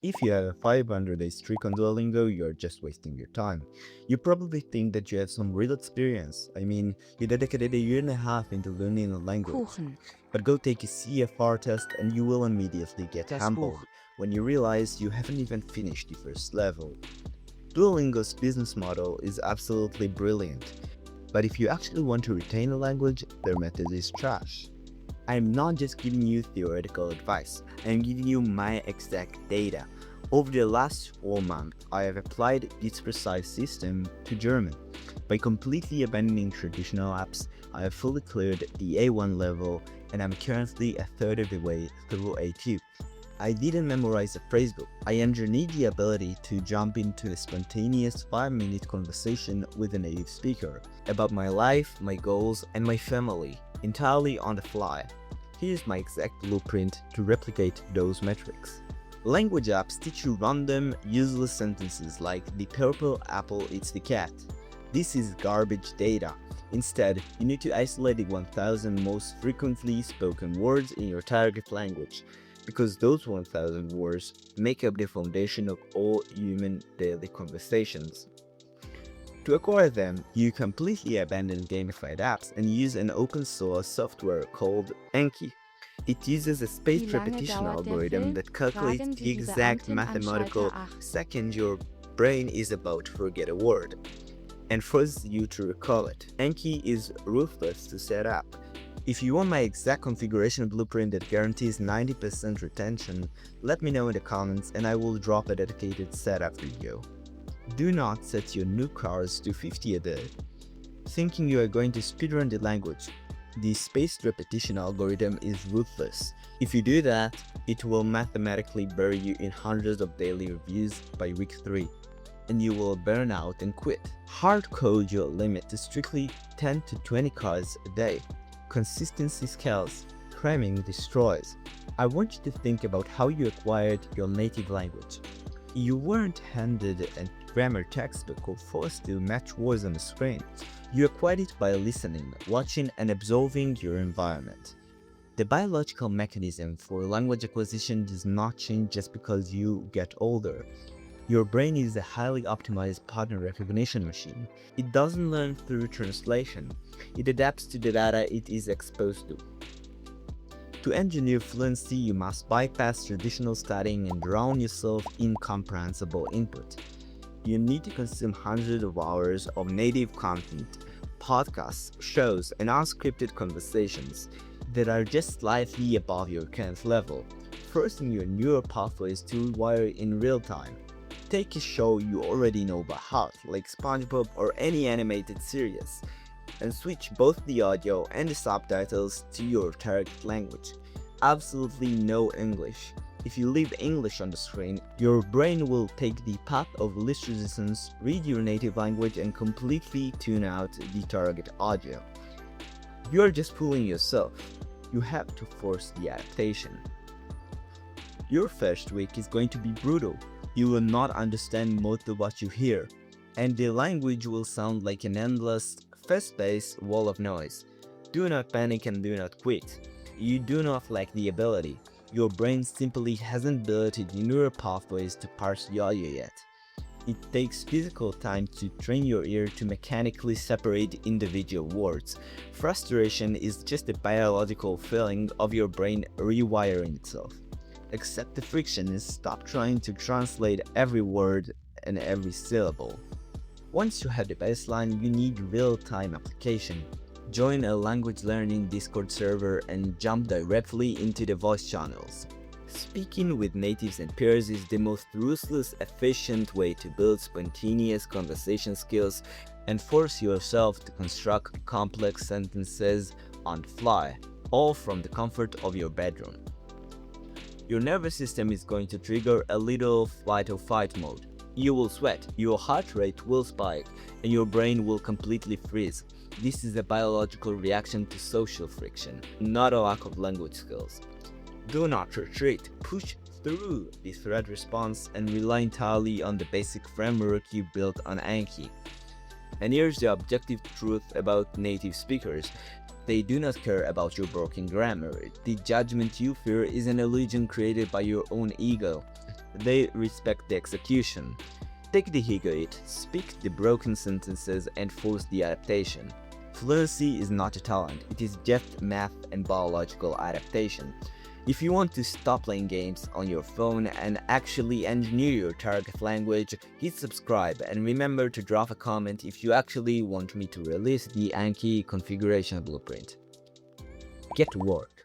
If you have a 500-day streak on Duolingo, you're just wasting your time. You probably think that you have some real experience. I mean, you dedicated a year and a half into learning a language. Kuchen. But go take a CFR test and you will immediately get Das humbled Buch. when you realize you haven't even finished the first level. Duolingo's business model is absolutely brilliant, but if you actually want to retain a language, their method is trash. I'm not just giving you theoretical advice, I'm giving you my exact data. Over the last 4 months, I have applied this precise system to German. By completely abandoning traditional apps, I have fully cleared the A1 level and I'm currently a third of the way through A2. I didn't memorize a phrasebook. I engineered the ability to jump into a spontaneous 5-minute conversation with a native speaker about my life, my goals, and my family, entirely on the fly. Here's my exact blueprint to replicate those metrics. Language apps teach you random, useless sentences like the purple apple eats the cat. This is garbage data. Instead, you need to isolate the 1000 most frequently spoken words in your target language, because those 1000 words make up the foundation of all human daily conversations. To acquire them, you completely abandon gamified apps and use an open source software called Anki. It uses a Wie spaced lange repetition dauert der algorithm Film? that calculates Fragen, the die die exact Beamtin an Schalter mathematical 8. second your brain is about to forget a word, and forces you to recall it. Anki is ruthless to set up. If you want my exact configuration blueprint that guarantees 90% retention, let me know in the comments and I will drop a dedicated setup video. Do not set your new cars to 50 a day, thinking you are going to speedrun the language. The spaced repetition algorithm is ruthless. If you do that, it will mathematically bury you in hundreds of daily reviews by week 3, and you will burn out and quit. Hard code your limit to strictly 10 to 20 cars a day. Consistency scales, cramming destroys. I want you to think about how you acquired your native language. You weren't handed a grammar textbook or forced to match words on the screen. You acquired it by listening, watching, and observing your environment. The biological mechanism for language acquisition does not change just because you get older. Your brain is a highly optimized pattern recognition machine. It doesn't learn through translation. It adapts to the data it is exposed to. To engineer fluency, you must bypass traditional studying and drown yourself in incomprehensible input. You need to consume hundreds of hours of native content, podcasts, shows, and unscripted conversations that are just slightly above your current level, forcing your neural pathways to rewire in real time. Take a show you already know by heart, like SpongeBob or any animated series, and switch both the audio and the subtitles to your target language. Absolutely no English. If you leave English on the screen, your brain will take the path of least resistance, read your native language, and completely tune out the target audio. You are just fooling yourself. You have to force the adaptation. Your first week is going to be brutal. You will not understand most of what you hear, and the language will sound like an endless, fast-paced wall of noise. Do not panic and do not quit. You do not lack the ability. Your brain simply hasn't built the neural pathways to parse the audio yet. It takes physical time to train your ear to mechanically separate individual words. Frustration is just a biological feeling of your brain rewiring itself. Accept the friction and stop trying to translate every word and every syllable. Once you have the baseline, you need real-time application. Join a language learning Discord server and jump directly into the voice channels. Speaking with natives and peers is the most ruthless, efficient way to build spontaneous conversation skills and force yourself to construct complex sentences on the fly, all from the comfort of your bedroom. Your nervous system is going to trigger a little flight or fight mode. You will sweat, your heart rate will spike, and your brain will completely freeze. This is a biological reaction to social friction, not a lack of language skills. Do not retreat, push through the threat response and rely entirely on the basic framework you built on Anki. And here's the objective truth about native speakers. they do not care about your broken grammar. The judgment you fear is an illusion created by your own ego. They respect the execution. Take the Higuit, speak the broken sentences and force the adaptation. Fluency is not a talent, it is just math and biological adaptation. If you want to stop playing games on your phone and actually engineer your target language, hit subscribe and remember to drop a comment if you actually want me to release the Anki configuration blueprint. Get to work!